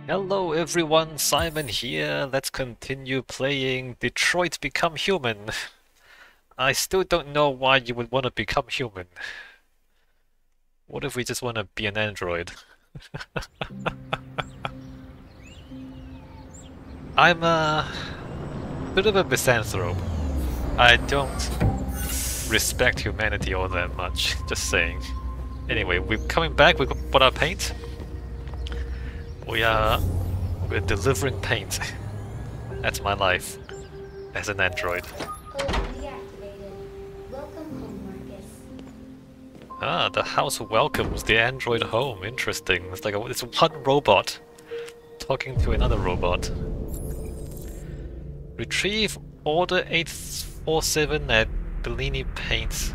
Hello everyone, Simon here. Let's continue playing Detroit Become Human. I still don't know why you would want to become human. What if we just want to be an android? I'm a bit of a misanthrope. I don't respect humanity all that much, just saying. Anyway, we're coming back, we bought our paint. We're delivering paint. That's my life as an android. Deactivated. Welcome home, Markus. Ah, the house welcomes the android home. Interesting. It's one robot talking to another robot. Retrieve order 847 at Bellini Paints.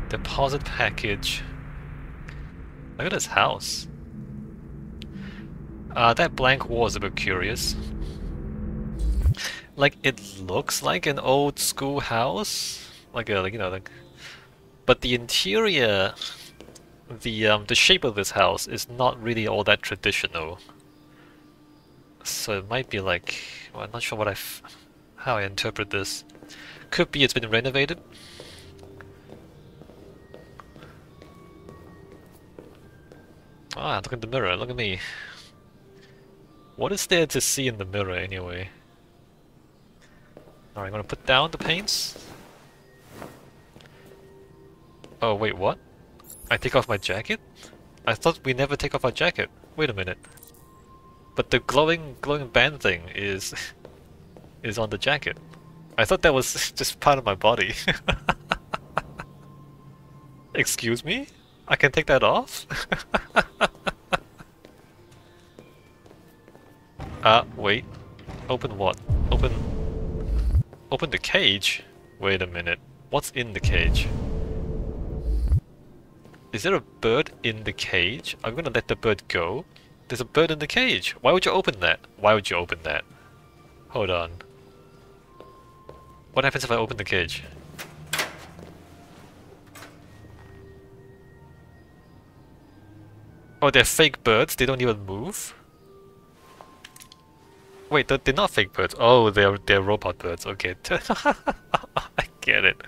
Deposit package. Look at this house. That blank wall is a bit curious. Like, it looks like an old school house. But the interior, the shape of this house is not really all that traditional. So it might be like, well, I'm not sure how I interpret this. Could be it's been renovated. Ah, look at the mirror, look at me. What is there to see in the mirror anyway? Alright, I'm gonna put down the paints. Oh, wait, what? I take off my jacket? I thought we never take off our jacket. Wait a minute. But the glowing band thing is is on the jacket. I thought that was just part of my body. Excuse me? I can take that off? Wait. Open what? Open the cage? Wait a minute. What's in the cage? Is there a bird in the cage? I'm gonna let the bird go. There's a bird in the cage. Why would you open that? Why would you open that? Hold on. What happens if I open the cage? Oh, they're fake birds? They don't even move? Wait, they're not fake birds. Oh, they're robot birds. Okay. I get it.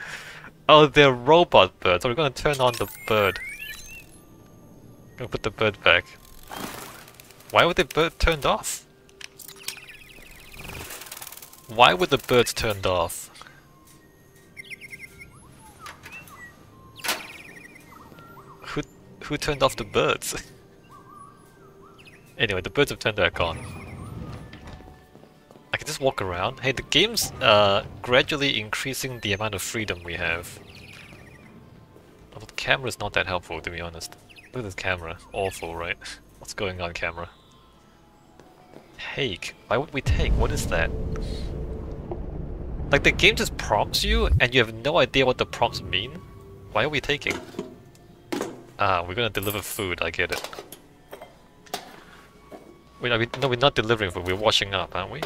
Oh, they're robot birds. So we're gonna turn on the bird. Gonna put the bird back. Why would the bird turned off? Why would the birds turned off? Who who turned off the birds? Anyway, the birds have turned back on. I can just walk around. Hey, the game's gradually increasing the amount of freedom we have. Although the camera's not that helpful, to be honest. Look at this camera. Awful, right? What's going on, camera? Take. Why would we take? What is that? Like, the game just prompts you, and you have no idea what the prompts mean? Why are we taking? Ah, we're gonna deliver food, I get it. Wait, no, we're not delivering food, we're washing up, aren't we?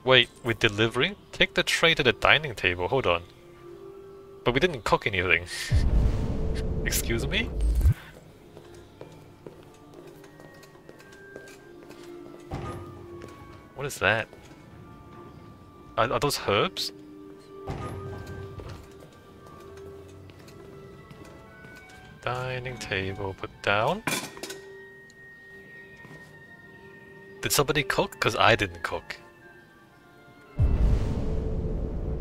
Wait, we're delivering? Take the tray to the dining table, hold on. But we didn't cook anything. Excuse me? What is that? Are those herbs? Dining table, put down. Did somebody cook? Because I didn't cook.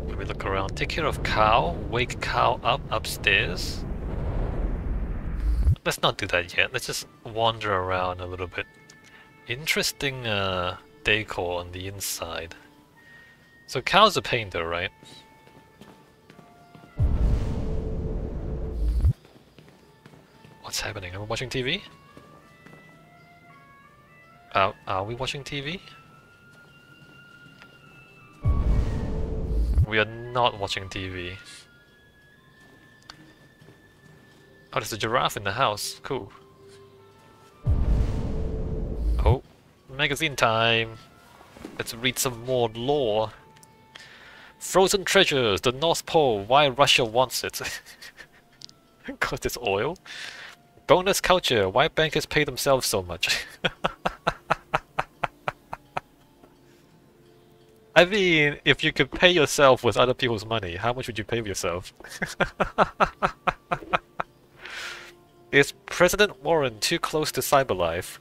Let me look around. Take care of cow. Wake cow up upstairs. Let's not do that yet. Let's just wander around a little bit. Interesting decor on the inside. So cow's a painter, right? What's happening? Are we watching TV? Are we watching TV? We are not watching TV. Oh, there's a giraffe in the house. Cool. Oh, magazine time. Let's read some more lore. Frozen treasures, the North Pole, why Russia wants it. Because it's oil. Bonus culture. Why bankers pay themselves so much? I mean, if you could pay yourself with other people's money, how much would you pay yourself? Is President Warren too close to cyberlife?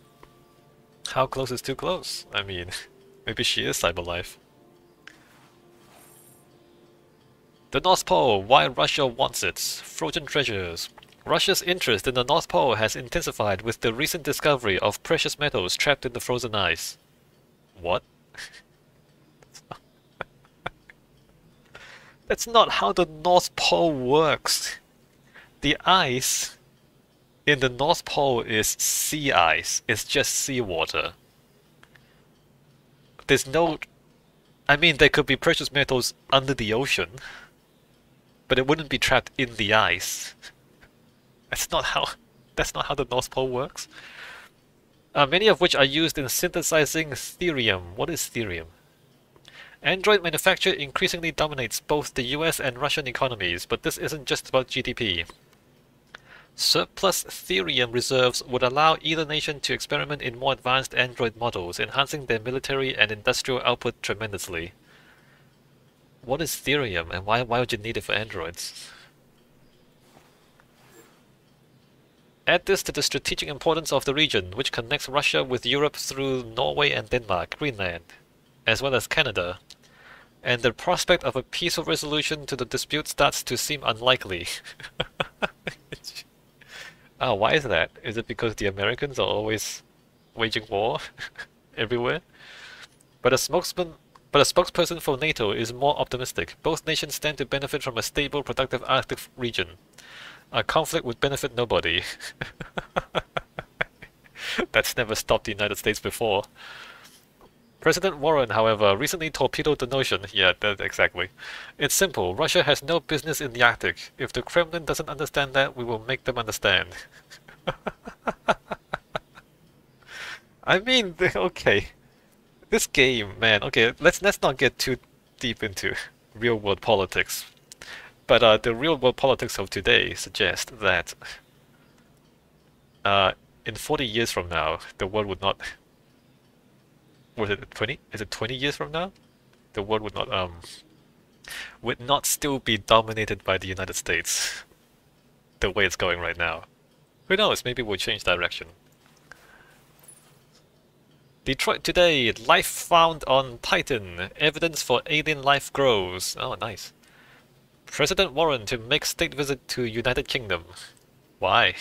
How close is too close? I mean, maybe she is cyberlife. The North Pole, why Russia wants it. Frozen treasures. Russia's interest in the North Pole has intensified with the recent discovery of precious metals trapped in the frozen ice. What? That's not how the North Pole works. The ice in the North Pole is sea ice. It's just seawater. There's no... I mean, there could be precious metals under the ocean, but it wouldn't be trapped in the ice. That's not how the North Pole works. Many of which are used in synthesizing therium. What is therium? Android manufacture increasingly dominates both the US and Russian economies, but this isn't just about GDP. Surplus therium reserves would allow either nation to experiment in more advanced Android models, enhancing their military and industrial output tremendously. What is therium, and why would you need it for androids? Add this to the strategic importance of the region, which connects Russia with Europe through Norway and Denmark, Greenland, as well as Canada, and the prospect of a peaceful resolution to the dispute starts to seem unlikely. Oh, why is that? Is it because the Americans are always waging war everywhere? But a spokesperson for NATO is more optimistic. Both nations stand to benefit from a stable, productive Arctic region. A conflict would benefit nobody. That's never stopped the United States before. President Warren, however, recently torpedoed the notion. Yeah, exactly. It's simple. Russia has no business in the Arctic. If the Kremlin doesn't understand that, we will make them understand. I mean, okay. This game, man, okay, let's not get too deep into real-world politics. But the real-world politics of today suggest that in 40 years from now, the world would not... Was it 20? Is it 20 years from now? The world would not still be dominated by the United States the way it's going right now. Who knows, maybe we'll change direction. Detroit today, life found on Titan. Evidence for alien life grows. Oh, nice. President Warren to make state visit to United Kingdom. Why?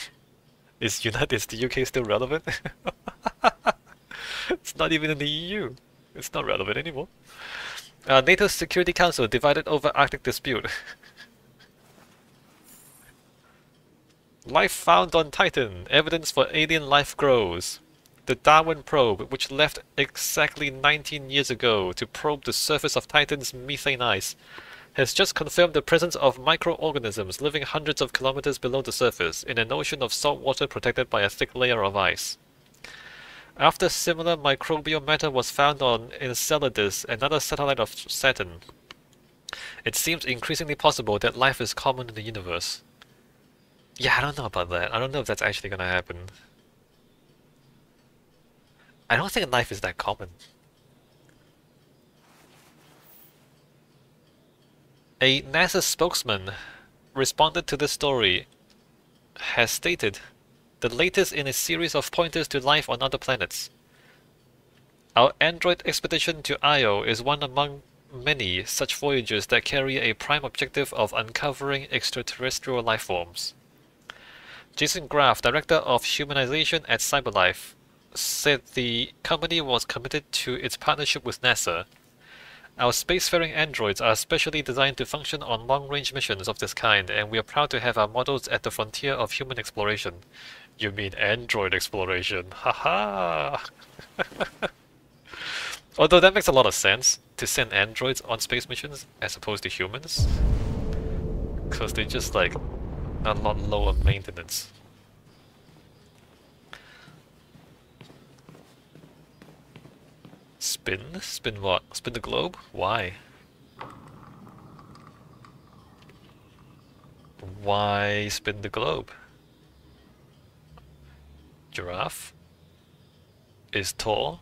Is the UK still relevant? It's not even in the EU. It's not relevant anymore. NATO's Security Council divided over Arctic dispute. Life found on Titan. Evidence for alien life grows. The Darwin probe, which left exactly 19 years ago to probe the surface of Titan's methane ice, has just confirmed the presence of microorganisms living hundreds of kilometers below the surface in an ocean of salt water protected by a thick layer of ice. After similar microbial matter was found on Enceladus, another satellite of Saturn, it seems increasingly possible that life is common in the universe. Yeah, I don't know about that. I don't know if that's actually gonna happen. I don't think life is that common. A NASA spokesman responded to this story, has stated, the latest in a series of pointers to life on other planets. Our Android expedition to Io is one among many such voyages that carry a prime objective of uncovering extraterrestrial life forms. Jason Graff, director of humanization at CyberLife, said the company was committed to its partnership with NASA. Our spacefaring androids are specially designed to function on long-range missions of this kind, and we are proud to have our models at the frontier of human exploration. You mean android exploration? Haha! Although that makes a lot of sense, to send androids on space missions as opposed to humans. Because they're just like a lot lower maintenance. Spin? Spin what? Spin the globe? Why? Why spin the globe? Giraffe is tall.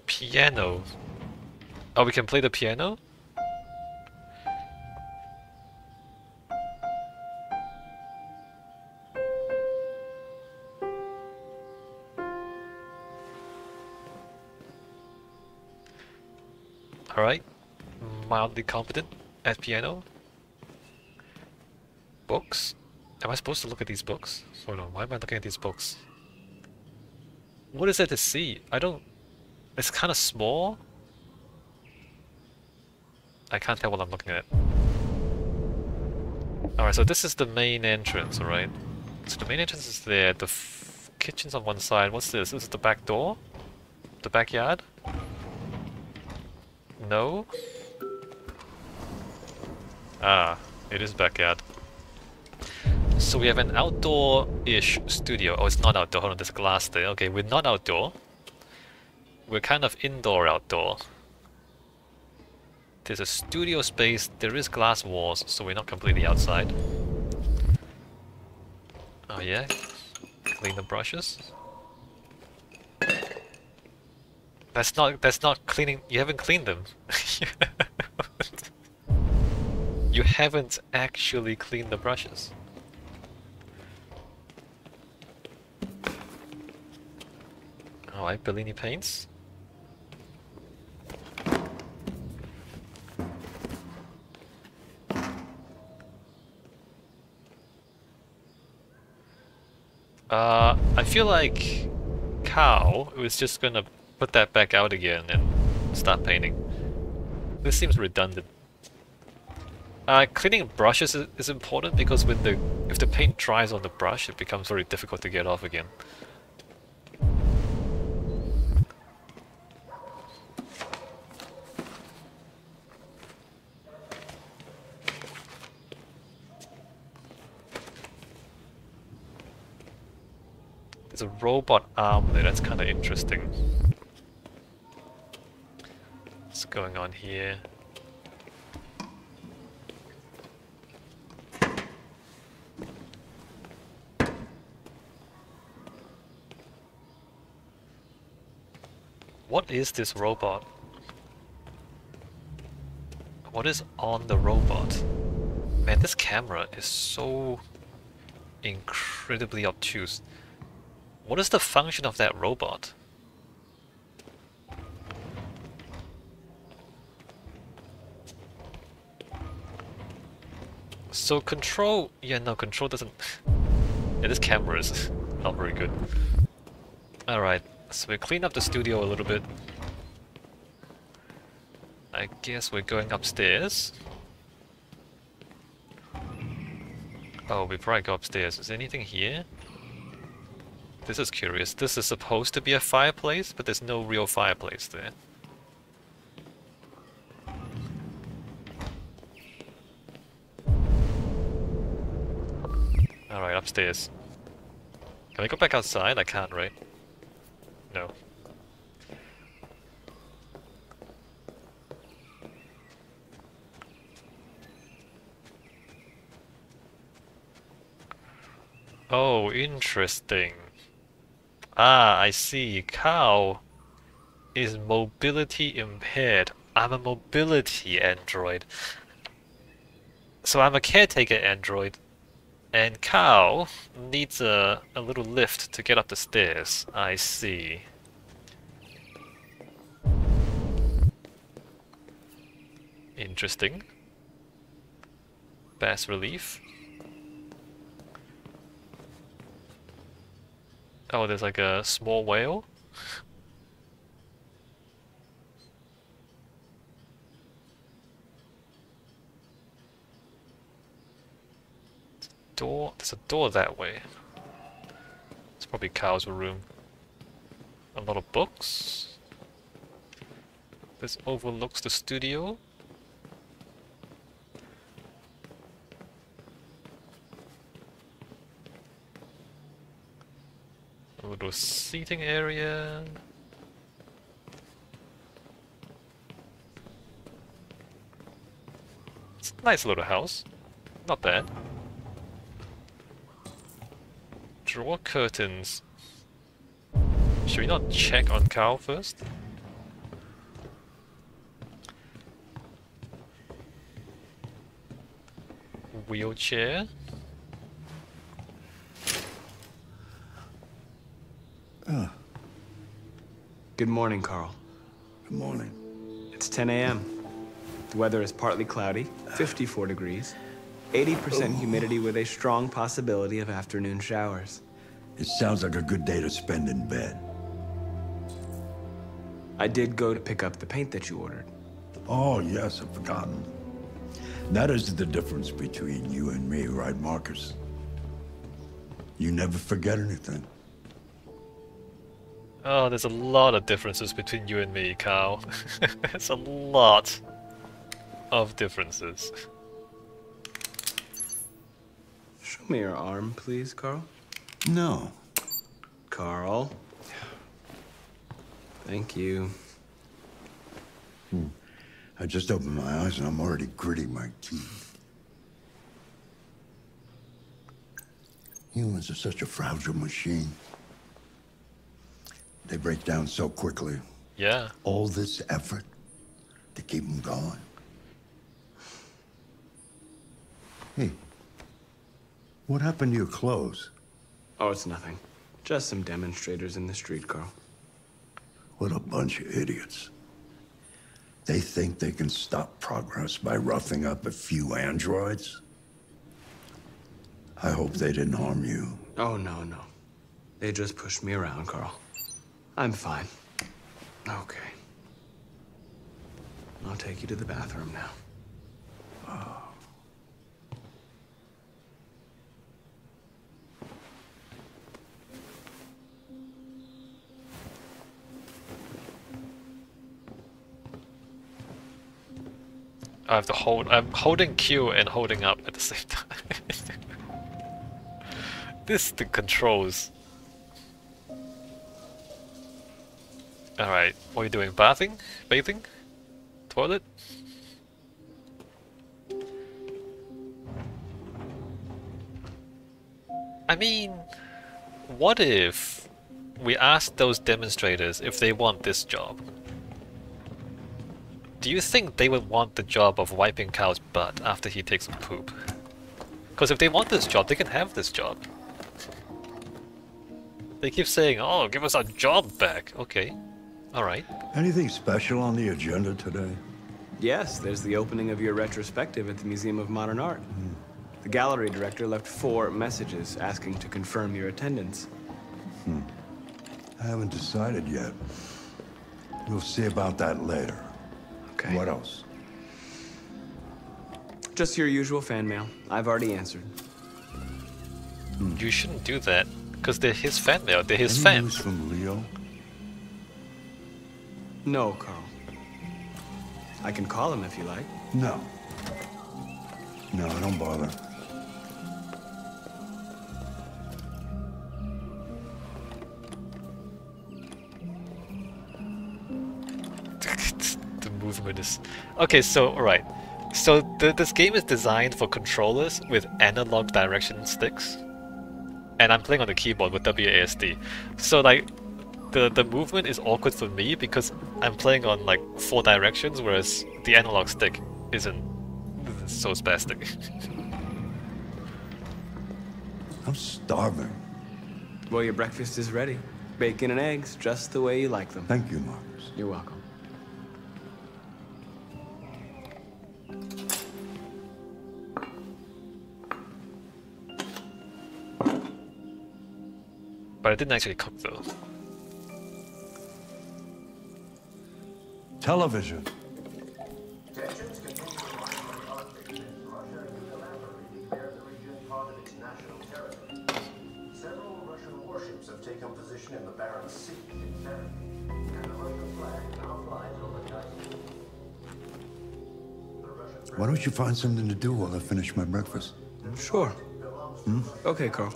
Piano. Oh, we can play the piano? Alright. Mildly competent at piano. Books? Am I supposed to look at these books? Hold on, why am I looking at these books? What is there to see? I don't... It's kind of small. I can't tell what I'm looking at. Alright, so this is the main entrance, alright? So the main entrance is there, the kitchen's on one side. What's this? This is the back door? The backyard? No? Ah, it is backyard. So we have an outdoor-ish studio. Oh, it's not outdoor. Hold on, there's glass there. Okay, we're not outdoor. We're kind of indoor-outdoor. There's a studio space. There is glass walls, so we're not completely outside. Oh yeah? Clean the brushes. That's not cleaning. You haven't cleaned them. You haven't actually cleaned the brushes. Alright, Bellini paints. I feel like Cow was just gonna put that back out again and start painting. This seems redundant. Cleaning brushes is important because if the paint dries on the brush, it becomes very difficult to get off again. There's a robot arm there, that's kind of interesting. What's going on here? What is this robot? What is on the robot? Man, this camera is so incredibly obtuse. What is the function of that robot? So control... Yeah, no, control doesn't... Yeah, this camera is not very good. Alright, so we clean up the studio a little bit. I guess we're going upstairs. Oh, we probably go upstairs. Is there anything here? This is curious. This is supposed to be a fireplace, but there's no real fireplace there. Alright, upstairs. Can I go back outside? I can't, right? No. Oh, interesting. Ah, I see. Cow is mobility impaired. I'm a mobility android. So I'm a caretaker android. And Cow needs a little lift to get up the stairs. I see. Interesting. Bas relief. Oh, there's like a small whale. Door? There's a door that way. It's probably Cow's room. A lot of books. This overlooks the studio. A little seating area. It's a nice little house. Not bad. Drawer curtains. Should we not check on Carl first? Wheelchair. Good morning, Carl. Good morning. It's 10 a.m. The weather is partly cloudy, 54 degrees, 80% humidity with a strong possibility of afternoon showers. It sounds like a good day to spend in bed. I did go to pick up the paint that you ordered. Oh, yes, I've forgotten. That is the difference between you and me, right, Markus? You never forget anything. Oh, there's a lot of differences between you and me, Carl. There's a lot of differences. Show me your arm, please, Carl. No. Carl. Thank you. I just opened my eyes and I'm already gritting my teeth. Humans are such a fragile machine. They break down so quickly. Yeah. All this effort to keep them going. Hey, what happened to your clothes? Oh, it's nothing. Just some demonstrators in the street, Carl. What a bunch of idiots. They think they can stop progress by roughing up a few androids? I hope they didn't harm you. Oh, no, no. They just pushed me around, Carl. I'm fine. Okay. I'll take you to the bathroom now. I have to hold. I'm holding Q and holding up at the same time. The controls. Alright, what are you doing? Bathing? Bathing? Toilet? I mean, what if we ask those demonstrators if they want this job? Do you think they would want the job of wiping Cal's butt after he takes a poop? Because if they want this job, they can have this job. They keep saying, oh, give us our job back. Okay. Alright. Anything special on the agenda today? Yes, there's the opening of your retrospective at the Museum of Modern Art. The gallery director left 4 messages asking to confirm your attendance. I haven't decided yet. We'll see about that later. Okay. What else? Just your usual fan mail. I've already answered. You shouldn't do that, because they're his fan mail, they're his Any news fans. from Leo? No, Carl. I can call him if you like. No. No, don't bother. The movement is... Okay, so, alright. So, this game is designed for controllers with analog direction sticks. And I'm playing on the keyboard with WASD. So, like, the movement is awkward for me because I'm playing on, like, 4 directions, whereas the analog stick isn't so spastic. I'm starving. Well, your breakfast is ready. Bacon and eggs, just the way you like them. Thank you, Markus. You're welcome. But I didn't actually cook, though. Television. Tensions continue to rise on politics as Russia unilaterally declared the region part of its national territory. Several Russian warships have taken position in the Barents Sea in Serbia, and the Russian flag now flies over the ice. The Russian Why don't you find something to do while I finish my breakfast? Sure. Okay, Carl.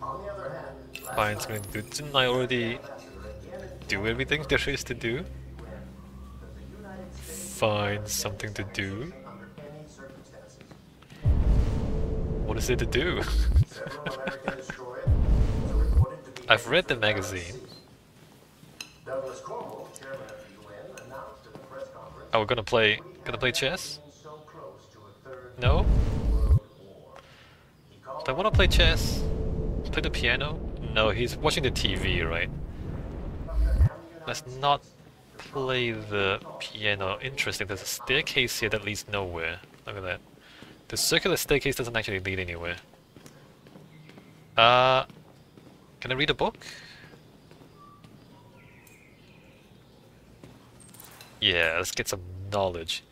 on the other hand, Find something to do. Didn't I already do everything there is to do? Find something to do. What is it to do? Several American destroyers are reported to be I've read the headed for Barents magazine. Sea. Douglas Cornwall, chairman of the UN, announced at a press conference Oh, we're gonna play we chess? have been so close to a third No? world war. He called Do I wanna play chess? Play the piano? No, he's watching the TV, right? Let's not play the piano. Interesting, there's a staircase here that leads nowhere. Look at that. The circular staircase doesn't actually lead anywhere. Can I read a book? Yeah, let's get some knowledge.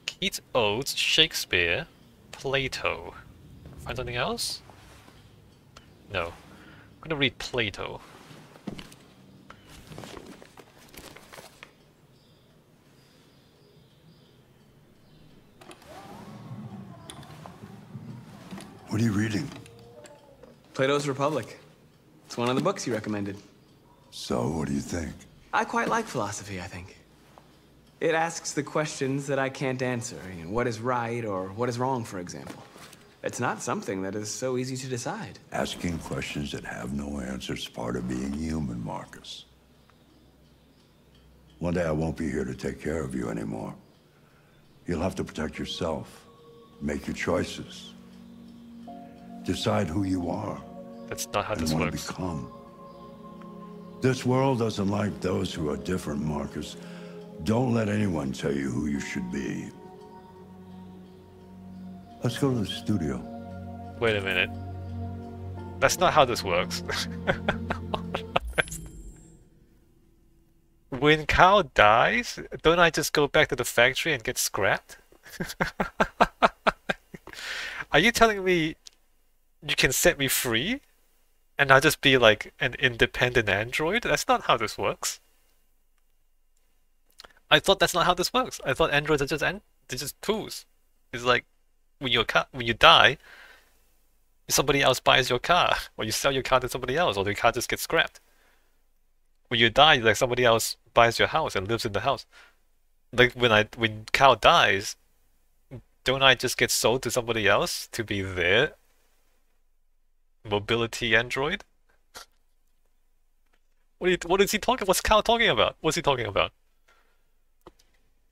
Keats' Odes, Shakespeare, Plato. Find something else? No. I'm gonna read Plato. What are you reading? Plato's Republic. It's one of the books you recommended. So, what do you think? I quite like philosophy, I think. It asks the questions that I can't answer. You know, what is right or what is wrong, for example. It's not something that is so easy to decide. Asking questions that have no answers is part of being human, Marcus. One day I won't be here to take care of you anymore. You'll have to protect yourself, make your choices, decide who you are That's not how and this want works. to become. This world doesn't like those who are different, Marcus. Don't let anyone tell you who you should be. Let's go to the studio. Wait a minute. That's not how this works. When Cow dies, don't I just go back to the factory and get scrapped? Are you telling me you can set me free? And I'll just be like an independent android? That's not how this works. I thought that's not how this works. I thought androids are just they're just tools. It's like when you die, somebody else buys your car, or you sell your car to somebody else, or the car just gets scrapped. When you die, like somebody else buys your house and lives in the house. Like when Cow dies, don't I just get sold to somebody else to be their mobility android? What is he talking? What's Cow talking about? What's he talking about?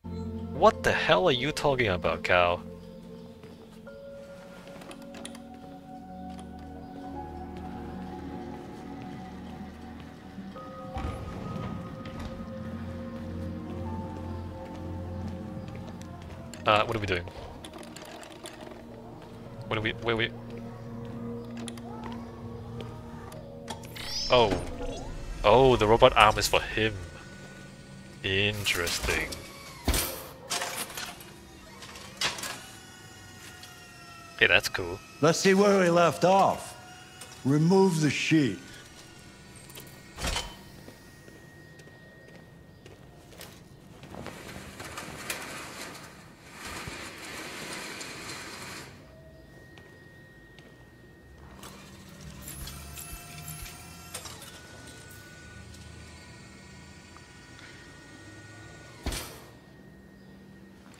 What the hell are you talking about, Cow? What are we doing? Where we? Oh. Oh, the robot arm is for him. Interesting. Hey, that's cool. Let's see where we left off. Remove the sheet.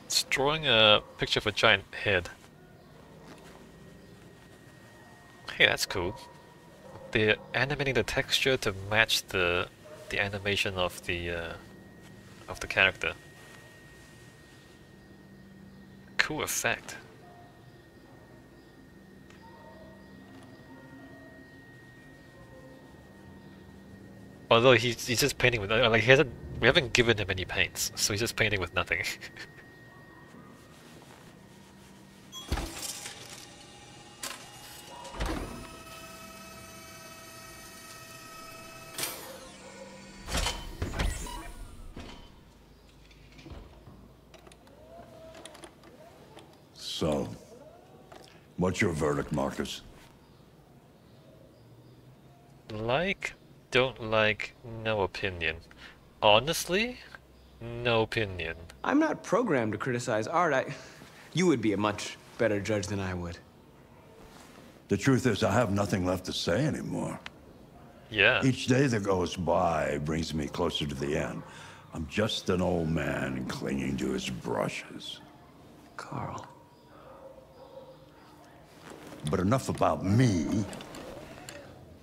It's drawing a picture of a giant head. Hey, that's cool. They're animating the texture to match the animation of the character. Cool effect. Although he's just painting with like we haven't given him any paints, so he's just painting with nothing. So, what's your verdict, Marcus? Like, don't like, no opinion. Honestly, no opinion. I'm not programmed to criticize art. You would be a much better judge than I would. The truth is, I have nothing left to say anymore. Yeah. Each day that goes by brings me closer to the end. I'm just an old man clinging to his brushes. Carl. But enough about me.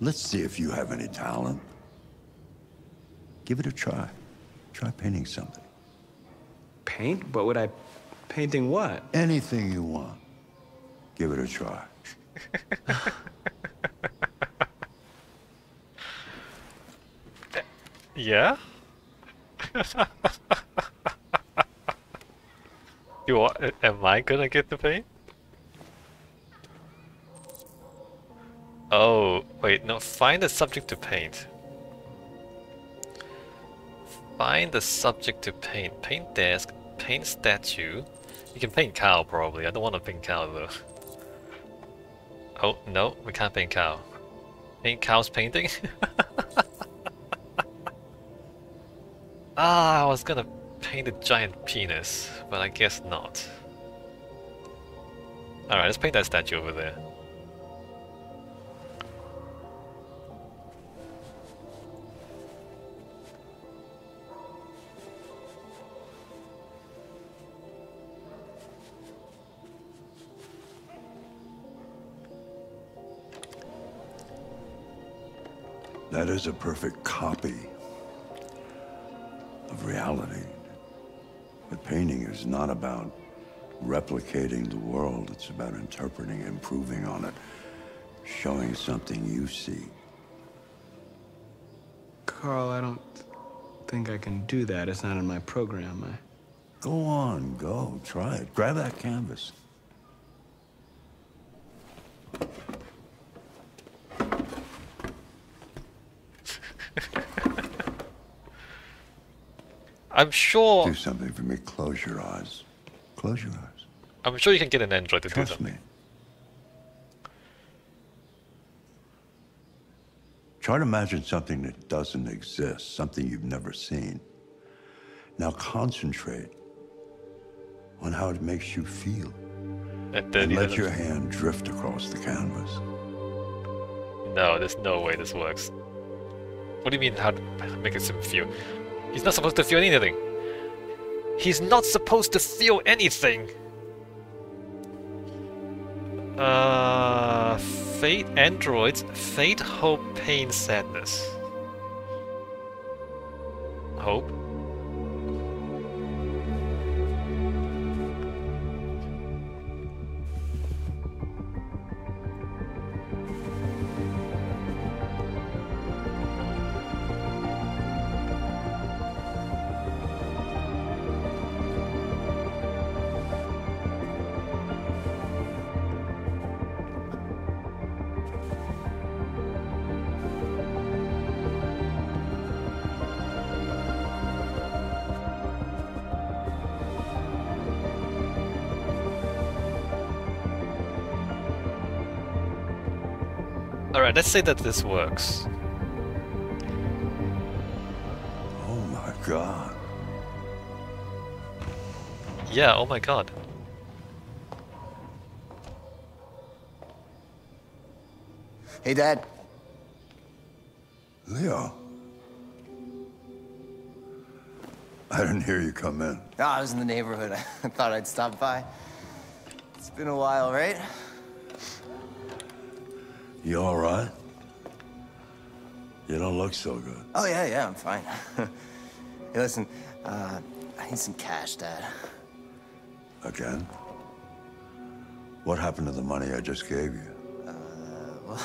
Let's see if you have any talent. Give it a try. Try painting something. Paint? What would I... Painting what? Anything you want. Give it a try. Yeah? Am I gonna get the paint? Oh, wait, no, find a subject to paint. Find the subject to paint. Paint desk, paint statue. You can paint cow probably. I don't want to paint cow though. Oh, no, we can't paint cow. Paint cow's painting? Ah, I was gonna paint a giant penis, but I guess not. Alright, let's paint that statue over there. That is a perfect copy of reality. But painting is not about replicating the world. It's about interpreting, improving on it, showing something you see. Carl, I don't think I can do that. It's not in my program. Go on, go. Try it. Grab that canvas. I'm sure. Do something for me. Close your eyes. Close your eyes. I'm sure you can get an android to do Trust something. me. Try to imagine something that doesn't exist, something you've never seen. Now concentrate on how it makes you feel. And And let your hand drift across the canvas. No, there's no way this works. What do you mean how to make him feel? He's not supposed to feel anything. He's not supposed to feel anything. Fate, androids, fate, hope, pain, sadness. Hope? Alright, let's say that this works. Oh my God. Yeah, oh my god. Hey, Dad. Leo. I didn't hear you come in. Oh, I was in the neighborhood. I thought I'd stop by. It's been a while, right? You all right? You don't look so good. Oh, yeah, I'm fine. Hey, listen, I need some cash, Dad. Again? What happened to the money I just gave you? Well,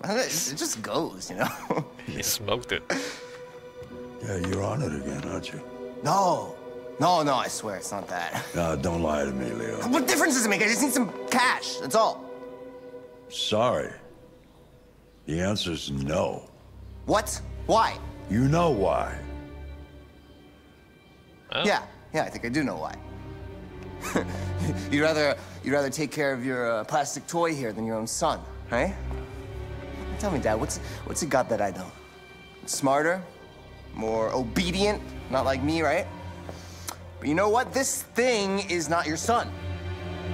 it just goes, you know? He smoked it. Yeah, you're on it again, aren't you? No, I swear it's not that. No, don't lie to me, Leo. What difference does it make? I just need some cash, that's all. Sorry. The answer's no. What? Why? You know why. Oh. Yeah, I think I do know why. You'd rather take care of your plastic toy here than your own son, right? Tell me, Dad, what's it got that I don't? Smarter, more obedient, not like me, right? But you know what? This thing is not your son.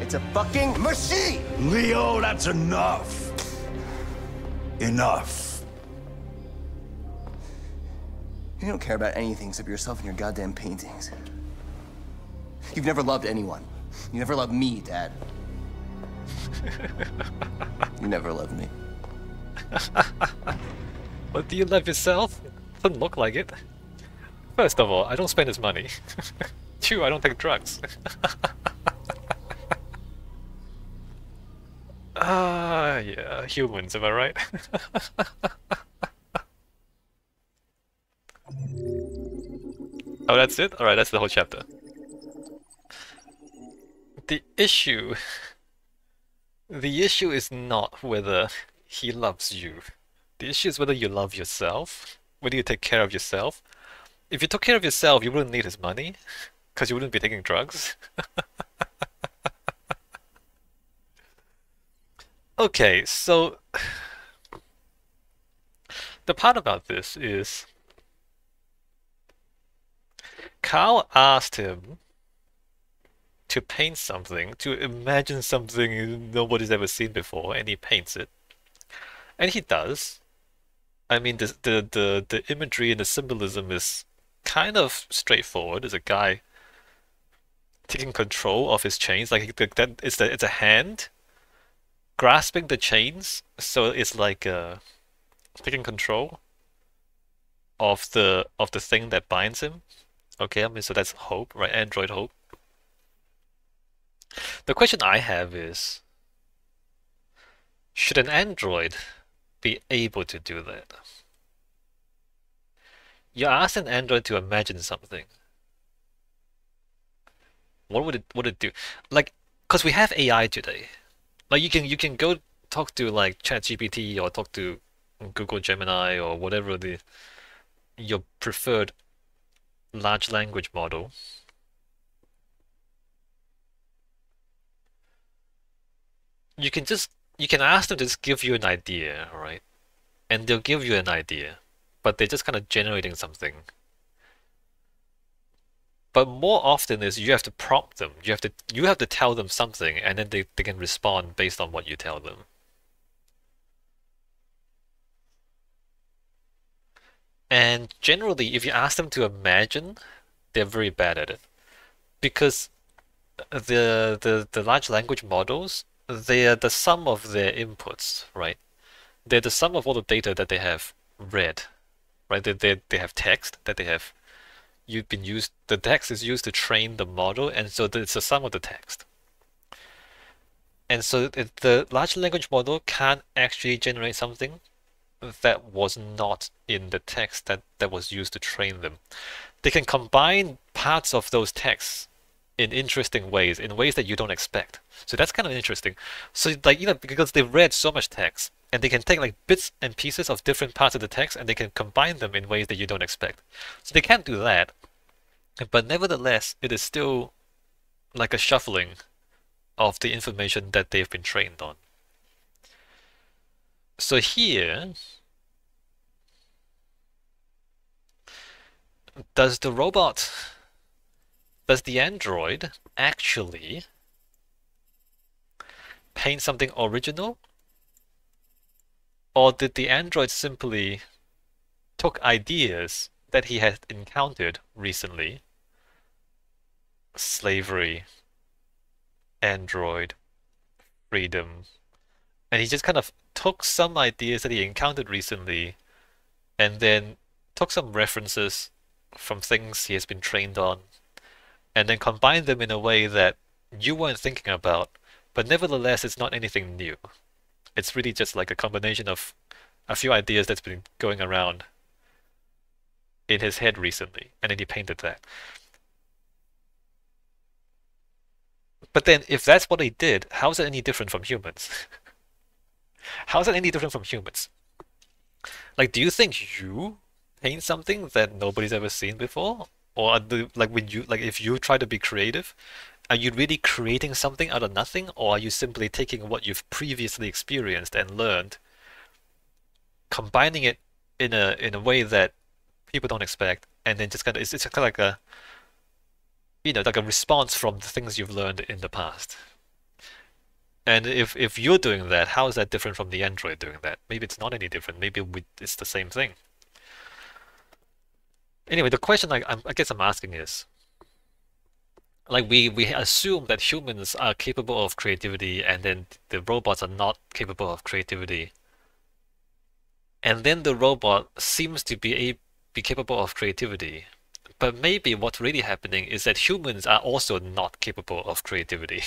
It's a fucking machine! Leo, that's enough. Enough. You don't care about anything except yourself and your goddamn paintings. You've never loved anyone. You never loved me, Dad. You never loved me. But do you love yourself? Doesn't look like it. First of all, I don't spend his money. Two, I don't take drugs. Ah, yeah, humans, am I right? Oh, that's it? Alright, that's the whole chapter. The issue... The issue is not whether he loves you. The issue is whether you love yourself, whether you take care of yourself. If you took care of yourself, you wouldn't need his money, because you wouldn't be taking drugs. Okay, so... The part about this is... Carl asked him to paint something, to imagine something nobody's ever seen before, and he paints it. And he does. I mean, the imagery and the symbolism is kind of straightforward. There's a guy taking control of his chains, like that. It's a hand grasping the chains, so it's like taking control of the thing that binds him. Okay, I mean, so that's Hope, right? Android Hope. The question I have is, should an android be able to do that? You ask an android to imagine something. What would it do? Like, because we have AI today. Like you can go talk to like ChatGPT or talk to Google Gemini or whatever your preferred large language model. You can ask them to just give you an idea, right? And they'll give you an idea, but they're just kind of generating something. But more often is you have to prompt them. You have to tell them something, and then they can respond based on what you tell them. And generally, if you ask them to imagine, they're very bad at it. Because the large language models, they are the sum of their inputs, right? They're the sum of all the data that they have read, right? They have text that they have the text is used to train the model, and so it's the sum of the text. And so the large language model can't actually generate something that was not in the text that was used to train them. They can combine parts of those texts in interesting ways, in ways that you don't expect. So that's kind of interesting. So like, because they've read so much text, and they can take like bits and pieces of different parts of the text and they can combine them in ways that you don't expect. So they can't do that, but nevertheless, it is still like a shuffling of the information that they've been trained on. So here, does the android actually paint something original? Or did the android simply took ideas that he had encountered recently? Slavery, android, freedom. And he just kind of took some ideas that he encountered recently and then took some references from things he has been trained on and then combined them in a way that you weren't thinking about, but nevertheless it's not anything new. It's really just like a combination of a few ideas that's been going around in his head recently, and then he painted that. But then, if that's what he did, how is it any different from humans? How is it any different from humans? Like, do you think you paint something that nobody's ever seen before? Or if you try to be creative, are you really creating something out of nothing, or are you simply taking what you've previously experienced and learned, combining it in a way that people don't expect, and then just kind of it's kind of like a like a response from the things you've learned in the past. And if you're doing that, how is that different from the android doing that? Maybe it's not any different. Maybe it's the same thing. Anyway, the question I guess I'm asking is, Like we assume that humans are capable of creativity, and then the robots are not capable of creativity. And then the robot seems to be capable of creativity. But maybe what's really happening is that humans are also not capable of creativity.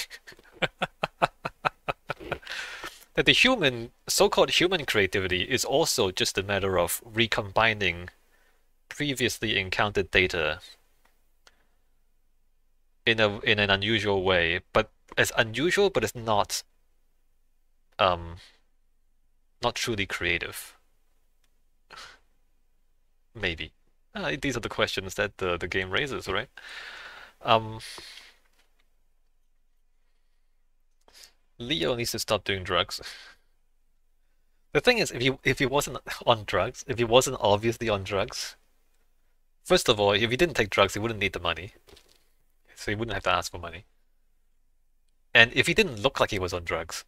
That the so-called human creativity is also just a matter of recombining previously encountered data in an unusual way, but it's unusual, but it's um not truly creative. Maybe. These are the questions that the game raises, right? Um, Leo needs to stop doing drugs. The thing is, if he wasn't on drugs, if he wasn't obviously on drugs, first of all, if he didn't take drugs, he wouldn't need the money, so he wouldn't have to ask for money. And if he didn't look like he was on drugs,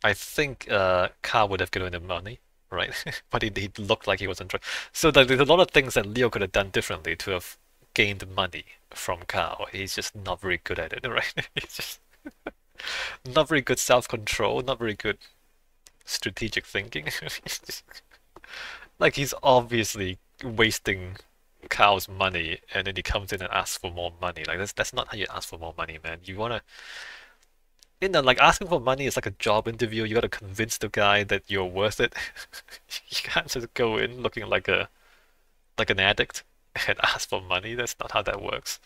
I think Carl would have given him money, right? But he looked like he was on drugs. So there's a lot of things that Leo could have done differently to have gained money from Carl. He's just not very good at it, right? He's just not very good self-control, not very good strategic thinking. Like he's obviously wasting Carl's money, and then he comes in and asks for more money. Like that's not how you ask for more money, man. You wanna, like asking for money is like a job interview. You gotta convince the guy that you're worth it. You can't just go in looking like an addict and ask for money. That's not how that works.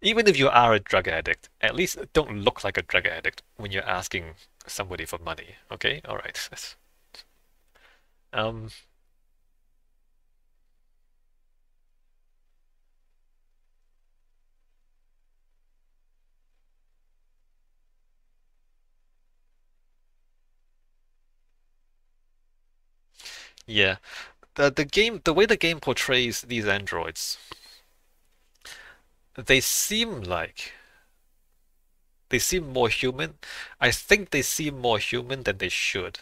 Even if you are a drug addict, at least don't look like a drug addict when you're asking somebody for money. Okay? All right. Um, yeah. The way the game portrays these androids, they seem like they seem more human. I think they seem more human than they should.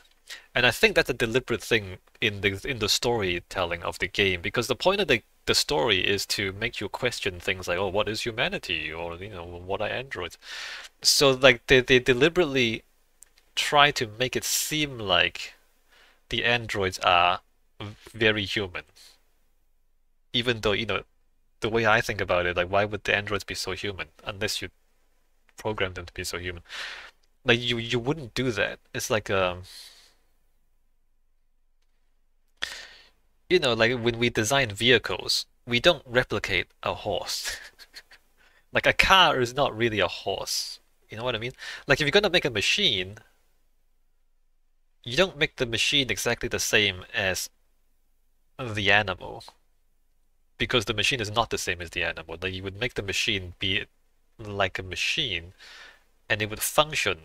And I think that's a deliberate thing in the storytelling of the game, because the point of the story is to make you question things like, oh, what is humanity? Or, what are androids? So like they deliberately try to make it seem like the androids are very human. Even though, the way I think about it, like why would the androids be so human unless you program them to be so human? Like you wouldn't do that. It's like like when we design vehicles, we don't replicate a horse. Like a car is not really a horse. You know what I mean? Like if you're gonna make a machine, you don't make the machine exactly the same as the animal, because the machine is not the same as the animal. Like you would make the machine be like a machine, and it would function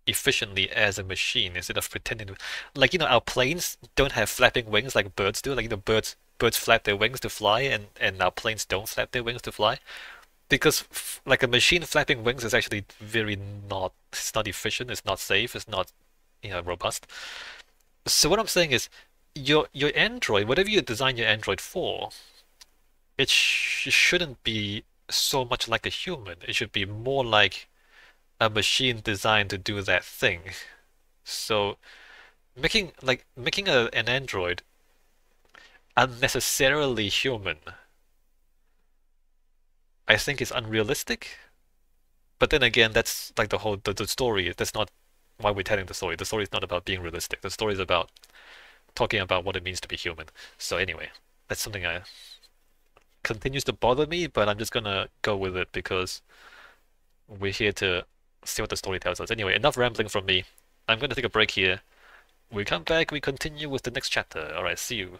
efficiently as a machine instead of pretending to, like our planes don't have flapping wings like birds do. Like birds flap their wings to fly, and our planes don't flap their wings to fly, because like a machine flapping wings is actually very not it's not efficient, it's not safe, it's not robust. So what I'm saying is your Android, whatever you design your Android for, it shouldn't be so much like a human. It should be more like a machine designed to do that thing. So making an android unnecessarily human, I think is unrealistic. But then again, that's like the story. That's not why we're telling the story. The story is not about being realistic. The story is about talking about what it means to be human. So anyway, that's something I continues to bother me, but I'm just gonna go with it because we're here to see what the story tells us. Anyway, enough rambling from me. I'm gonna take a break here. We come back, we continue with the next chapter. Alright, see you.